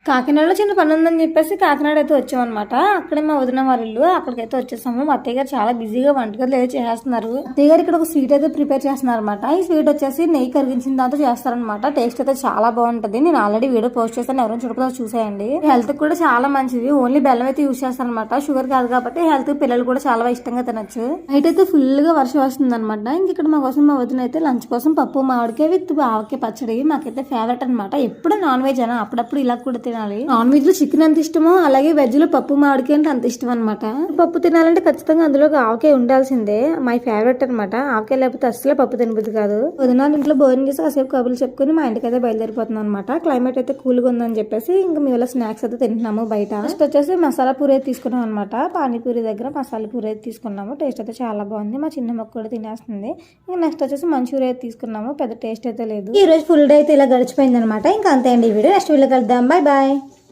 కాకినాడలో చిన్న పని ఉందని చెప్పేసి కాకినాడ అయితే వచ్చామన్నమాట. అక్కడే మా వదిన వాళ్ళ ఇల్లు, అక్కడికైతే వచ్చేసాము. మా అత్తయ్య గారు చాలా బిజీగా వంటగదిలో ఏదో చేస్తున్నారు. అత్తయ్య గారు ఇక్కడ ఒక స్వీట్ అయితే ప్రిపేర్ చేస్తున్నారు అనమాట. ఈ స్వీట్ వచ్చేసి నెయ్యి కరిగించిన దాంతో చేస్తారనమాట. టేస్ట్ అయితే చాలా బాగుంటది. నేను ఆల్రెడీ వీడియో పోస్ట్ చేస్తాను, ఎవరైనా చూడకపోతే చూసేయండి. హెల్త్ కూడా చాలా మంచిది. ఓన్లీ బెల్లం అయితే యూజ్ చేస్తారనమాట, షుగర్ కాదు కాబట్టి. హెల్త్ పిల్లలు కూడా చాలా ఇష్టంగా తినొచ్చు. నైట్ అయితే ఫుల్ గా వర్షం వస్తుంది అనమాట. ఇంక ఇక్కడ మా కోసం మా వదిన అయితే లంచ్ కోసం పప్పు మామిడికాయ విత్ ఆవకాయ పచ్చడి మాకైతే ఫేవరెట్ అనమాట. ఎప్పుడు నాన్ వెజ్ అనా, అప్పుడప్పుడు ఇలా కూడా తినాలి. నాన్ వెజ్ లో చికెన్ ఎంత ఇష్టమో అలాగే వెజ్ లో పప్పు మామిడికాయ అంటే అంత ఇష్టం అనమాట. పప్పు తినాలంటే ఖచ్చితంగా అందులో ఆవకాయ ఉండాల్సిందే. మై ఫేవరెట్ అనమాట. ఆవకాయ లేకపోతే అసలు పప్పు తినబుద్ది కాదు. వదినాలు ఇంట్లో భోజనం చేసి కాసేపు కబుర్లు చెప్పుకుని మా ఇంటికి అయితే బయలుదేరిపోతున్నాం అనమాట. క్లైమేట్ అయితే కూల్ గా ఉందని చెప్పేసి ఇంకా మీ వల్ల స్నాక్స్ అయితే తింటున్నాము బయట. నెక్స్ట్ వచ్చేసి మసాలా పూరి అయితే తీసుకున్నాం అనమాట. పానీపూరి దగ్గర మసాలా పూరి అయితే తీసుకున్నాము. టేస్ట్ అయితే చాలా బాగుంది. మా చిన్న మొక్క కూడా తినేస్తుంది. ఇంకా నెక్స్ట్ వచ్చేసి మంచూరియా అయితే తీసుకున్నాము. పెద్ద టేస్ట్ అయితే లేదు. ఈ రోజు ఫుల్ డే అయితే ఇలా గడిచిపోయింది అనమాట. ఇంకా అంతే అండి ఈ వీడియో. నెక్స్ట్ వీడియో కలుద్దాం. Bye bye.